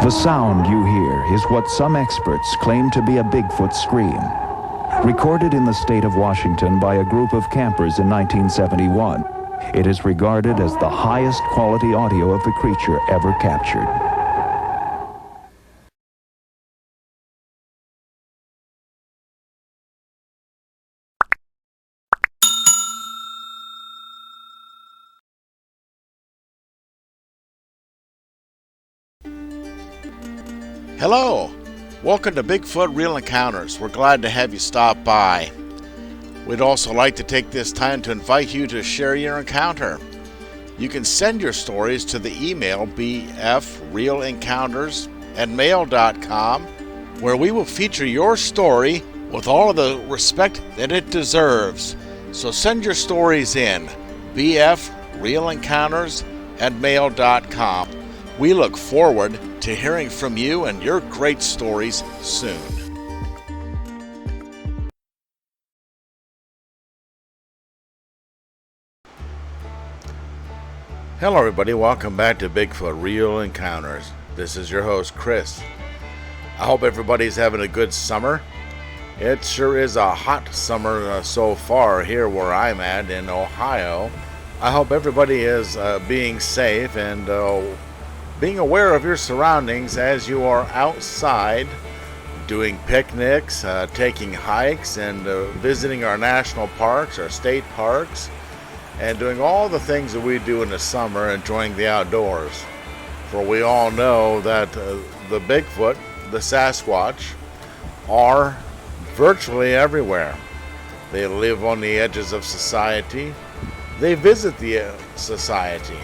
The sound you hear is what some experts claim to be a Bigfoot scream. Recorded in the state of Washington by a group of campers in 1971, it is regarded as the highest quality audio of the creature ever captured. Hello! Welcome to Bigfoot Real Encounters. We're glad to have you stop by. We'd also like to take this time to invite you to share your encounter. You can send your stories to the email bfrealencounters@mail.com, where we will feature your story with all of the respect that it deserves. So send your stories in, bfrealencounters@mail.com. We look forward to hearing from you and your great stories soon. Hello everybody, welcome back to Bigfoot Real Encounters. This is your host Chris. I hope everybody's having a good summer. It sure is a hot summer so far here where I'm at in Ohio. I hope everybody is being safe and being aware of your surroundings as you are outside doing picnics, taking hikes, and visiting our national parks, our state parks, and doing all the things that we do in the summer, enjoying the outdoors. For we all know that the Bigfoot, the Sasquatch, are virtually everywhere. They live on the edges of society. They visit the society.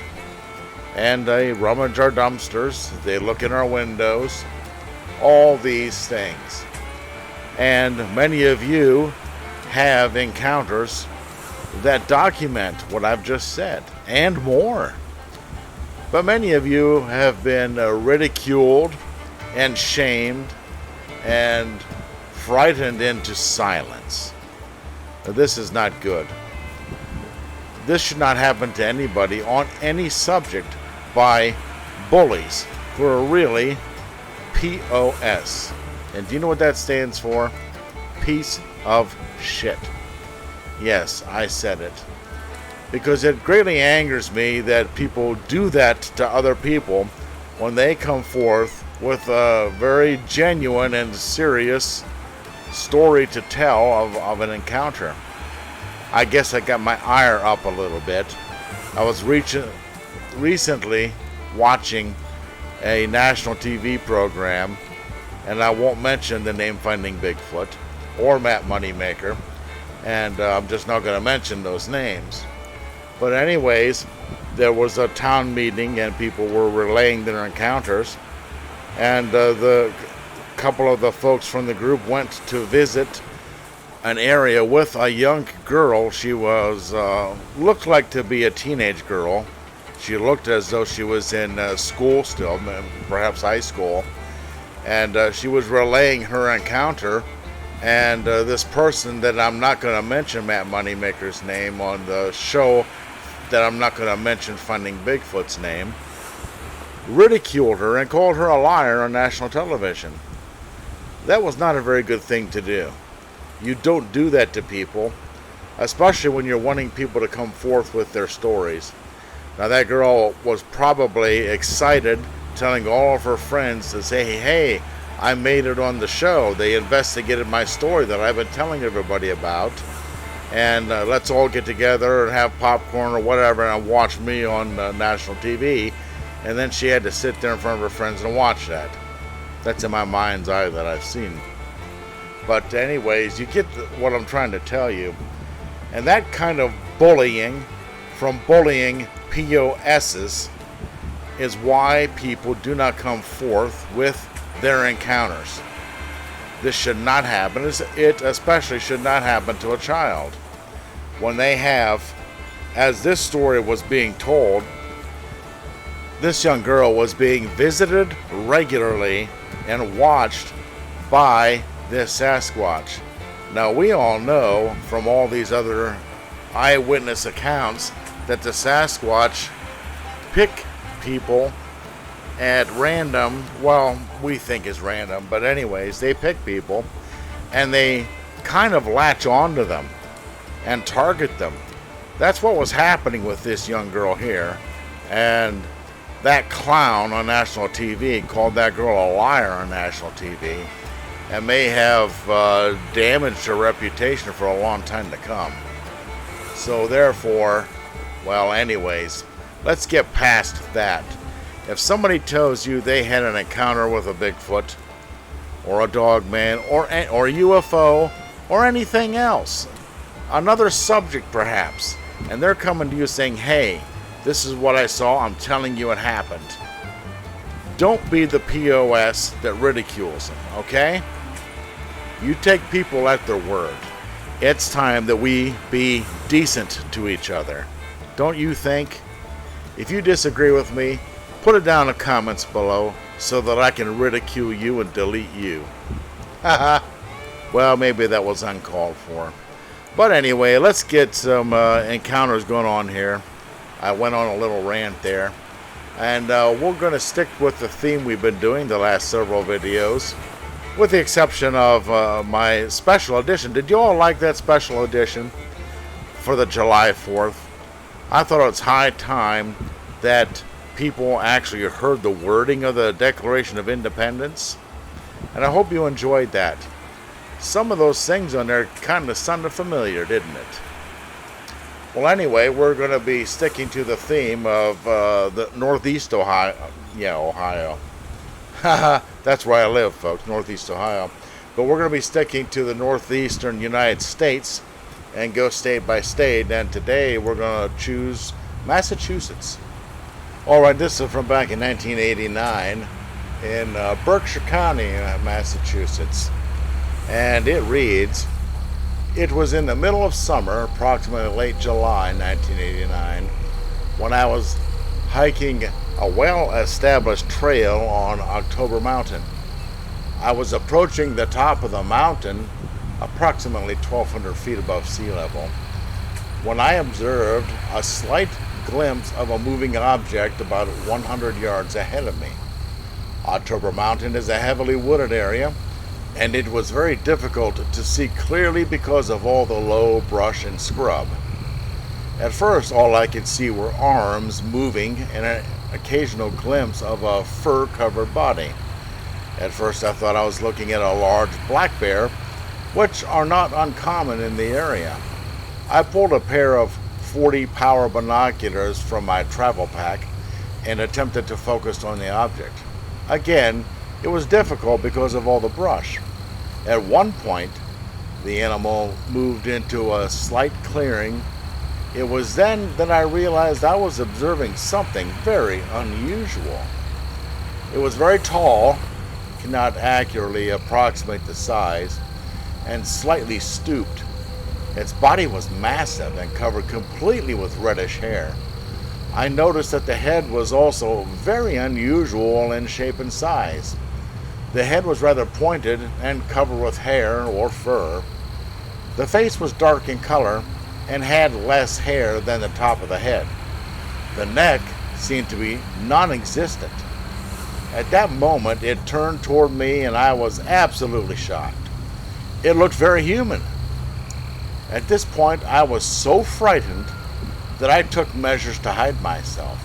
And they rummage our dumpsters, they look in our windows, all these things. And many of you have encounters that document what I've just said, and more. But many of you have been ridiculed and shamed and frightened into silence. This is not good. This should not happen to anybody on any subject by bullies who are really POS. And do you know what that stands for? Piece of shit. Yes, I said it. Because it greatly angers me that people do that to other people when they come forth with a very genuine and serious story to tell of an encounter. I guess I got my ire up a little bit. I was recently watching a national TV program, and I won't mention the name Finding Bigfoot or Matt Moneymaker, and I'm just not going to mention those names. But anyways, there was a town meeting and people were relaying their encounters, and the couple of the folks from the group went to visit an area with a young girl. She was looked like to be a teenage girl. She looked as though she was in school still, perhaps high school, and she was relaying her encounter. And this person that I'm not going to mention, Matt Moneymaker's name on the show, that I'm not going to mention Finding Bigfoot's name, ridiculed her and called her a liar on national television. That was not a very good thing to do. You don't do that to people, especially when you're wanting people to come forth with their stories. Now that girl was probably excited, telling all of her friends to say, hey, I made it on the show. They investigated my story that I've been telling everybody about. And let's all get together and have popcorn or whatever and watch me on national TV. And then she had to sit there in front of her friends and watch that. That's in my mind's eye that I've seen. But anyways, you get what I'm trying to tell you. And that kind of bullying, from bullying POSs, is why people do not come forth with their encounters. This should not happen. It especially should not happen to a child. When they have, as this story was being told, this young girl was being visited regularly and watched by this Sasquatch. Now we all know from all these other eyewitness accounts that the Sasquatch pick people at random, well, we think is random, but anyways, they pick people and they kind of latch onto them and target them. That's what was happening with this young girl here. And that clown on national TV called that girl a liar on national TV and may have damaged her reputation for a long time to come. So therefore, well, anyways, let's get past that. If somebody tells you they had an encounter with a Bigfoot or a dogman or UFO or anything else, another subject perhaps, and they're coming to you saying, hey, this is what I saw, I'm telling you it happened. Don't be the POS that ridicules them, okay? You take people at their word. It's time that we be decent to each other. Don't you think? If you disagree with me, put it down in the comments below so that I can ridicule you and delete you. Haha. Well, maybe that was uncalled for. But anyway, let's get some encounters going on here. I went on a little rant there. And we're going to stick with the theme we've been doing the last several videos, with the exception of my special edition. Did you all like that special edition for the July 4th? I thought it was high time that people actually heard the wording of the Declaration of Independence. And I hope you enjoyed that. Some of those things on there kind of sounded familiar, didn't it? Well, anyway, we're going to be sticking to the theme of the Northeast Ohio. Yeah, Ohio. Haha, that's where I live, folks, Northeast Ohio. But we're going to be sticking to the northeastern United States and go state by state. And today we're going to choose Massachusetts. All right, this is from back in 1989 in Berkshire County, Massachusetts. And it reads, it was in the middle of summer, approximately late July 1989, when I was hiking a well-established trail on October Mountain. I was approaching the top of the mountain, approximately 1,200 feet above sea level, when I observed a slight glimpse of a moving object about 100 yards ahead of me. October Mountain is a heavily wooded area, and it was very difficult to see clearly because of all the low brush and scrub. At first, all I could see were arms moving and an occasional glimpse of a fur-covered body. At first, I thought I was looking at a large black bear, which are not uncommon in the area. I pulled a pair of 40 power binoculars from my travel pack and attempted to focus on the object. Again, it was difficult because of all the brush. At one point, the animal moved into a slight clearing. It was then that I realized I was observing something very unusual. It was very tall, cannot accurately approximate the size, and slightly stooped. Its body was massive and covered completely with reddish hair. I noticed that the head was also very unusual in shape and size. The head was rather pointed and covered with hair or fur. The face was dark in color and had less hair than the top of the head. The neck seemed to be non-existent. At that moment, it turned toward me and I was absolutely shocked. It looked very human. At this point, I was so frightened that I took measures to hide myself.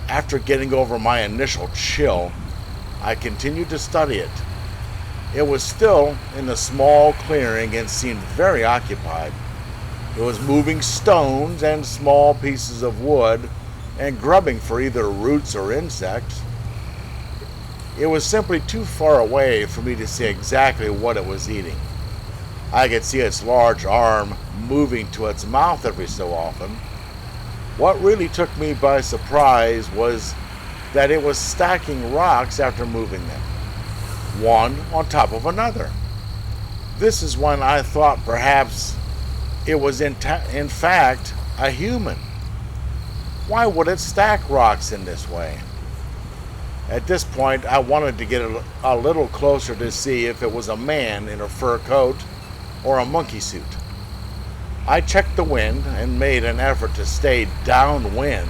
After getting over my initial chill, I continued to study it. It was still in the small clearing and seemed very occupied. It was moving stones and small pieces of wood and grubbing for either roots or insects. It was simply too far away for me to see exactly what it was eating. I could see its large arm moving to its mouth every so often. What really took me by surprise was that it was stacking rocks after moving them, one on top of another. This is when I thought perhaps it was in fact a human. Why would it stack rocks in this way? At this point, I wanted to get a little closer to see if it was a man in a fur coat or a monkey suit. I checked the wind and made an effort to stay downwind.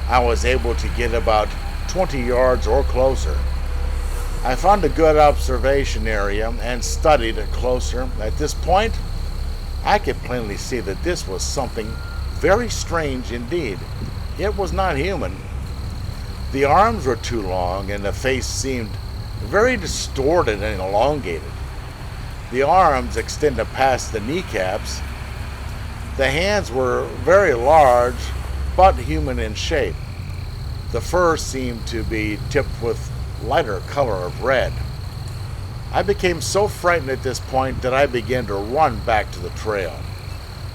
I was able to get about 20 yards or closer. I found a good observation area and studied it closer. At this point, I could plainly see that this was something very strange indeed. It was not human. The arms were too long and the face seemed very distorted and elongated. The arms extended past the kneecaps. The hands were very large but human in shape. The fur seemed to be tipped with lighter color of red. I became so frightened at this point that I began to run back to the trail.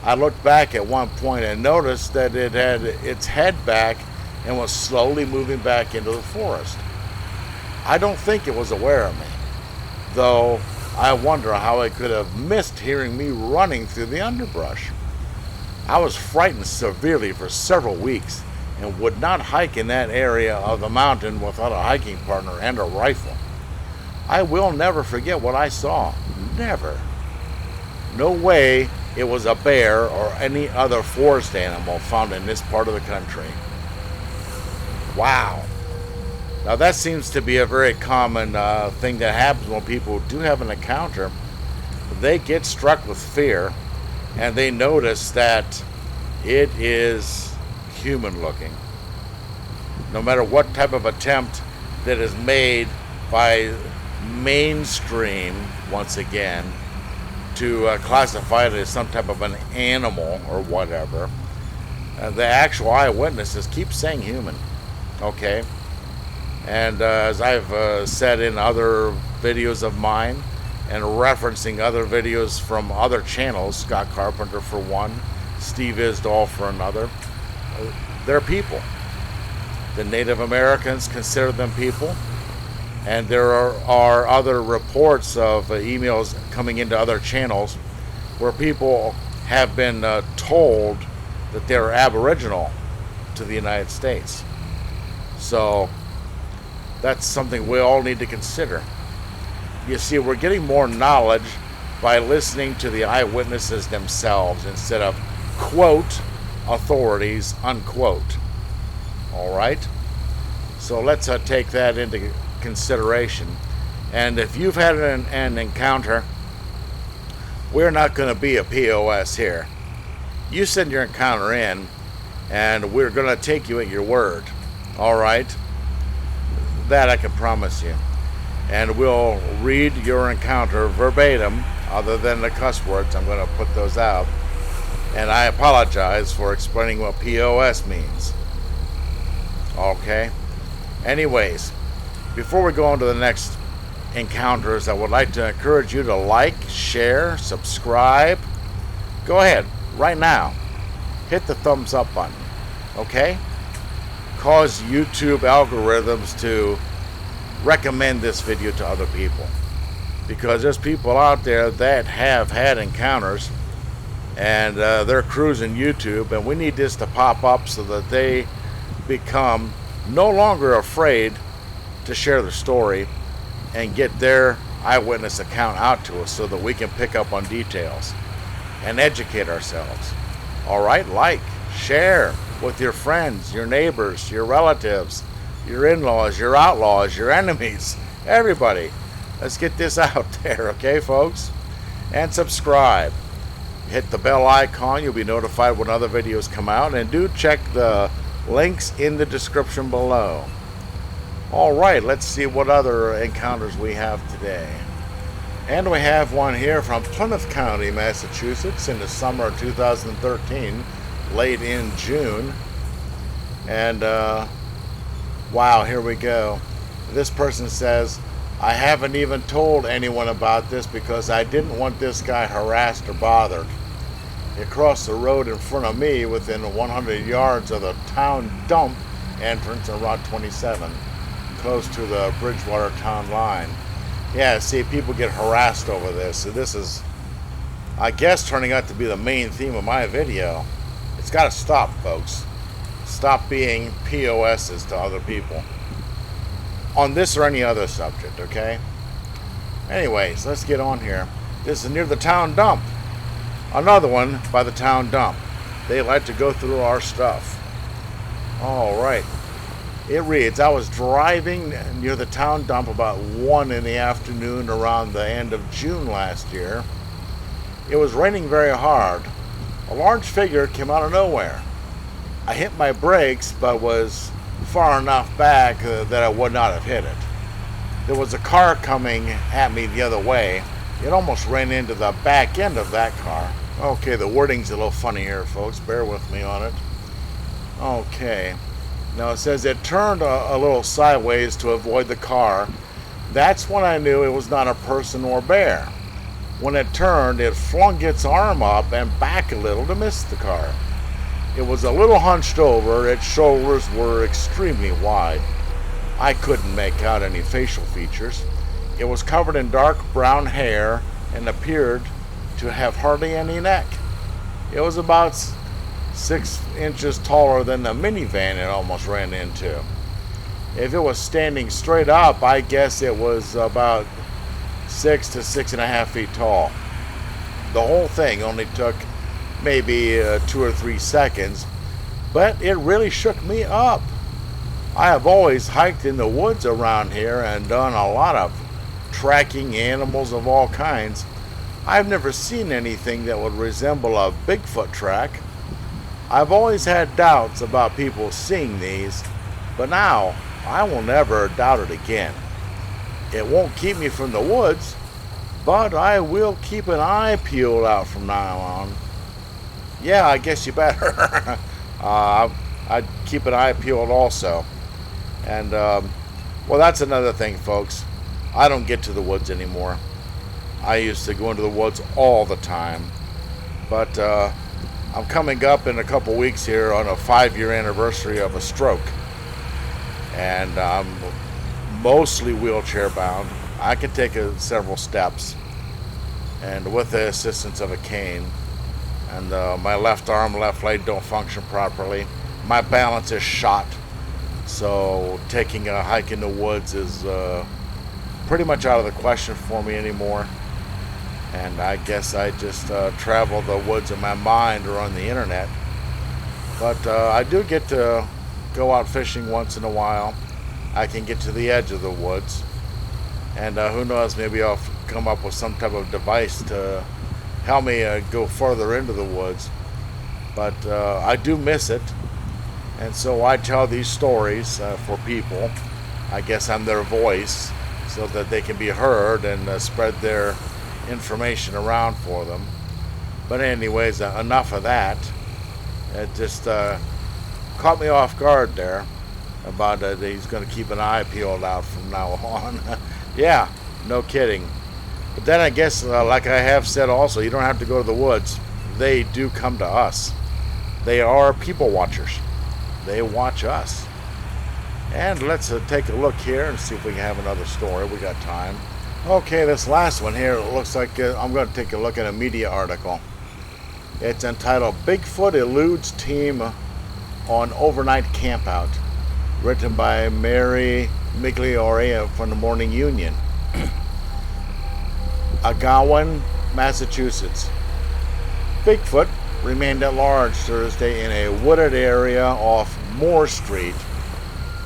I looked back at one point and noticed that it had its head back and was slowly moving back into the forest. I don't think it was aware of me, though I wonder how it could have missed hearing me running through the underbrush. I was frightened severely for several weeks and would not hike in that area of the mountain without a hiking partner and a rifle. I will never forget what I saw. Never. No way it was a bear or any other forest animal found in this part of the country. Wow. Now that seems to be a very common thing that happens when people do have an encounter. They get struck with fear and they notice that it is human looking. No matter what type of attempt that is made by mainstream, once again, to classify it as some type of an animal or whatever, the actual eyewitnesses keep saying human. Okay? And as I've said in other videos of mine and referencing other videos from other channels, Scott Carpenter for one, Steve Isdall for another, they're people. The Native Americans consider them people. And there are other reports of emails coming into other channels where people have been told that they're aboriginal to the United States. So that's something we all need to consider. You see, we're getting more knowledge by listening to the eyewitnesses themselves instead of quote authorities unquote. All right? So let's take that into consideration. And if you've had an encounter, we're not going to be a POS here. You send your encounter in and we're going to take you at your word. All right? That I can promise you. And we'll read your encounter verbatim, other than the cuss words. I'm going to put those out. And I apologize for explaining what POS means. Okay? Anyways, before we go on to the next encounters, I would like to encourage you to like, share, subscribe. Go ahead, right now. Hit the thumbs up button. Okay? Cause YouTube algorithms to recommend this video to other people. Because there's people out there that have had encounters and they're cruising YouTube, and we need this to pop up so that they become no longer afraid to share their story and get their eyewitness account out to us so that we can pick up on details and educate ourselves. All right, like, share with your friends, your neighbors, your relatives, your in-laws, your outlaws, your enemies, everybody. Let's get this out there, okay, folks? And subscribe. Hit the bell icon. You'll be notified when other videos come out. And do check the links in the description below. All right, let's see what other encounters we have today. And we have one here from Plymouth County, Massachusetts in the summer of 2013, late in June. And wow, here we go. This person says, I haven't even told anyone about this because I didn't want this guy harassed or bothered. He crossed the road in front of me within 100 yards of the town dump entrance on Route 27, close to the Bridgewater town line. Yeah, see, people get harassed over this. So this is, I guess, turning out to be the main theme of my video. It's got to stop, folks. Stop being POSs to other people on this or any other subject, okay? Anyways, let's get on here. This is near the town dump. Another one by the town dump. They like to go through our stuff. All right. It reads, I was driving near the town dump about 1 in the afternoon around the end of June last year. It was raining very hard. A large figure came out of nowhere. I hit my brakes, but was far enough back that I would not have hit it. There was a car coming at me the other way. It almost ran into the back end of that car. Okay, the wording's a little funny here, folks. Bear with me on it. Okay. Now it says it turned a little sideways to avoid the car. That's when I knew it was not a person or bear. When it turned, it flung its arm up and back a little to miss the car. It was a little hunched over. Its shoulders were extremely wide. I couldn't make out any facial features. It was covered in dark brown hair and appeared to have hardly any neck. It was about 6 inches taller than the minivan it almost ran into. If it was standing straight up, I guess it was about 6 to 6.5 feet tall. The whole thing only took maybe 2 or 3 seconds, but it really shook me up. I have always hiked in the woods around here and done a lot of tracking animals of all kinds. I've never seen anything that would resemble a Bigfoot track. I've always had doubts about people seeing these, but now I will never doubt it again. It won't keep me from the woods, but I will keep an eye peeled out from now on. Yeah, I guess you better. I'd keep an eye peeled also. And, well, that's another thing, folks. I don't get to the woods anymore. I used to go into the woods all the time. But, I'm coming up in a couple weeks here on a 5-year anniversary of a stroke. And I'm mostly wheelchair bound. I can take several steps, and with the assistance of a cane. And my left arm, left leg don't function properly. My balance is shot. So taking a hike in the woods is pretty much out of the question for me anymore. And I guess I just travel the woods in my mind or on the internet. But I do get to go out fishing once in a while. I can get to the edge of the woods. And who knows, maybe I'll come up with some type of device to help me go further into the woods. But I do miss it. And so I tell these stories for people. I guess I'm their voice so that they can be heard and spread their information around for them. But anyways, enough of that. It just caught me off guard there about that he's going to keep an eye peeled out from now on. Yeah, no kidding. But then I guess, like I have said also, you don't have to go to the woods. They do come to us. They are people watchers. They watch us. And let's take a look here and see if we can have another story. We got time. Okay, this last one here, it looks like I'm going to take a look at a media article. It's entitled Bigfoot Eludes Team on Overnight Campout, written by Mary Migliore from the Morning Union. Agawan, Massachusetts. Bigfoot remained at large Thursday in a wooded area off Moore Street,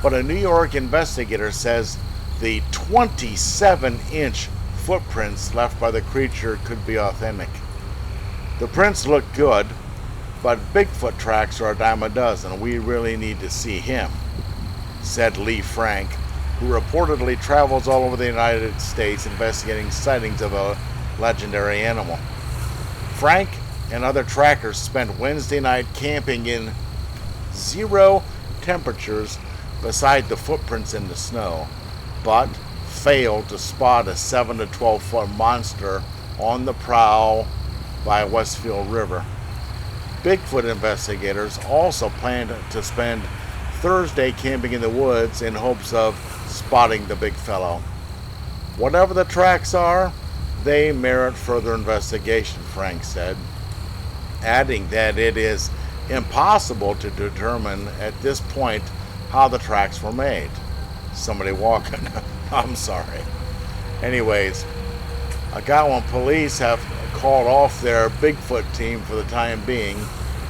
but a New York investigator says the 27-inch footprints left by the creature could be authentic. The prints look good, but Bigfoot tracks are a dime a dozen. We really need to see him, said Lee Frank, who reportedly travels all over the United States investigating sightings of a legendary animal. Frank and other trackers spent Wednesday night camping in 0 temperatures beside the footprints in the snow, but failed to spot a 7 to 12 foot monster on the prowl by Westfield River. Bigfoot investigators also planned to spend Thursday camping in the woods in hopes of spotting the big fellow. Whatever the tracks are, they merit further investigation, Frank said, adding that it is impossible to determine at this point how the tracks were made. Somebody walking. I'm sorry. Anyways, Agawan police have called off their Bigfoot team for the time being,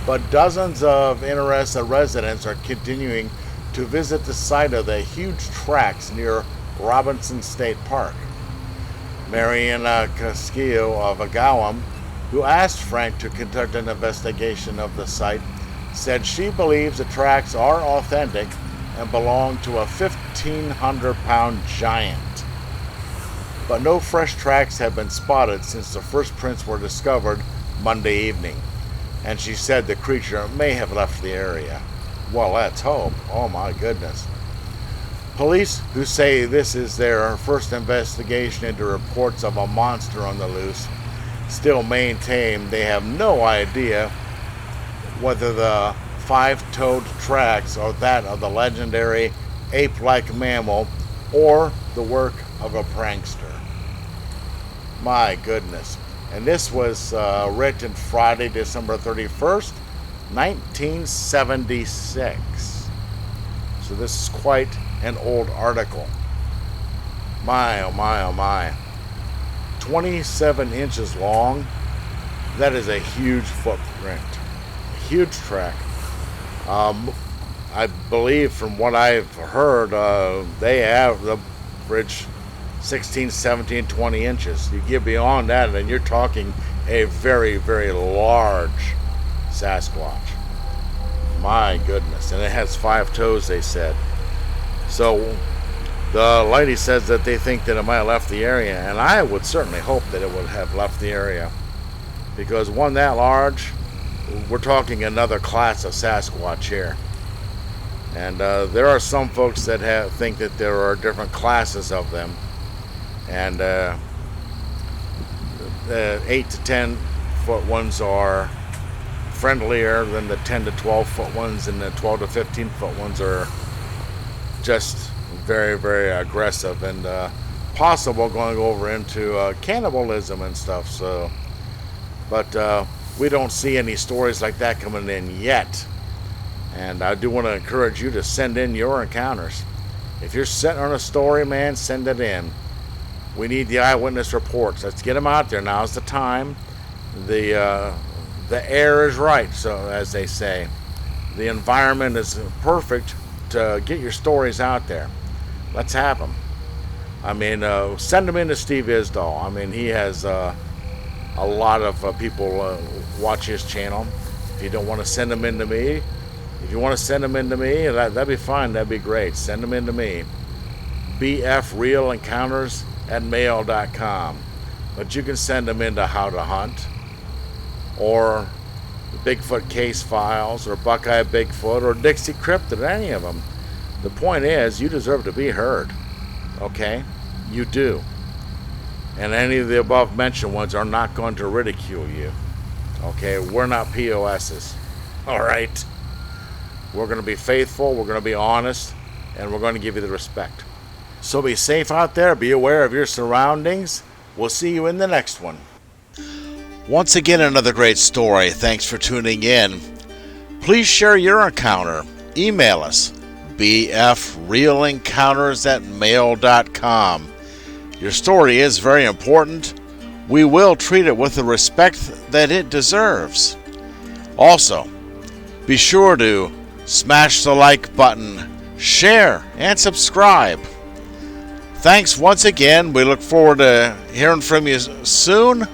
but dozens of interested residents are continuing to visit the site of the huge tracks near Robinson State Park. Marion Castillo of Agawam, who asked Frank to conduct an investigation of the site, said she believes the tracks are authentic and belong to a 1,500-pound giant. But no fresh tracks have been spotted since the first prints were discovered Monday evening, and she said the creature may have left the area. Well, let's hope. Oh my goodness. Police, who say this is their first investigation into reports of a monster on the loose, still maintain they have no idea whether the five-toed tracks are that of the legendary ape-like mammal or the work of a prankster. My goodness. And this was written Friday, December 31st, 1976. So this is quite an old article. My, oh my, oh my. 27 inches long. That is a huge footprint. A huge track. I believe from what I've heard, they have the bridge 16, 17, 20 inches. You get beyond that and you're talking a very, very large Sasquatch. My goodness. And it has 5 toes, they said. So the lady says that they think that it might have left the area, and I would certainly hope that it would have left the area, because one that large, we're talking another class of Sasquatch here. And there are some folks that think that there are different classes of them, and the 8 to 10 foot ones are friendlier than the 10 to 12 foot ones, and the 12 to 15 foot ones are just very, very aggressive and possible going over into cannibalism and stuff. So, but we don't see any stories like that coming in yet. And I do want to encourage you to send in your encounters. If you're sitting on a story, man, send it in. We need the eyewitness reports. Let's get them out there. Now's the time. The air is right, so as they say. The environment is perfect to get your stories out there. Let's have them. I mean, send them in to Steve Isdall. I mean, he has a lot of people watch his channel. If you don't want to send them in to me, if you want to send them in to me, that'd be fine. That'd be great. Send them in to me. bfrealencounters@mail.com. But you can send them into How to Hunt, or the Bigfoot Case Files, or Buckeye Bigfoot, or Dixie Cryptid, any of them. The point is, you deserve to be heard. Okay? You do. And any of the above mentioned ones are not going to ridicule you. Okay? We're not POSs. Alright? We're going to be faithful, we're going to be honest, and we're going to give you the respect. So be safe out there, be aware of your surroundings. We'll see you in the next one. Once again, another great story. Thanks for tuning in. Please share your encounter. Email us, bfrealencounters@mail.com. Your story is very important. We will treat it with the respect that it deserves. Also, be sure to smash the like button, share, and subscribe. Thanks once again. We look forward to hearing from you soon.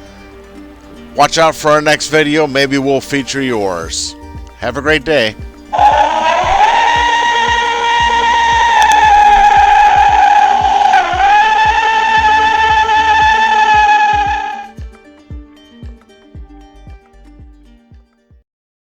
Watch out for our next video. Maybe we'll feature yours. Have a great day.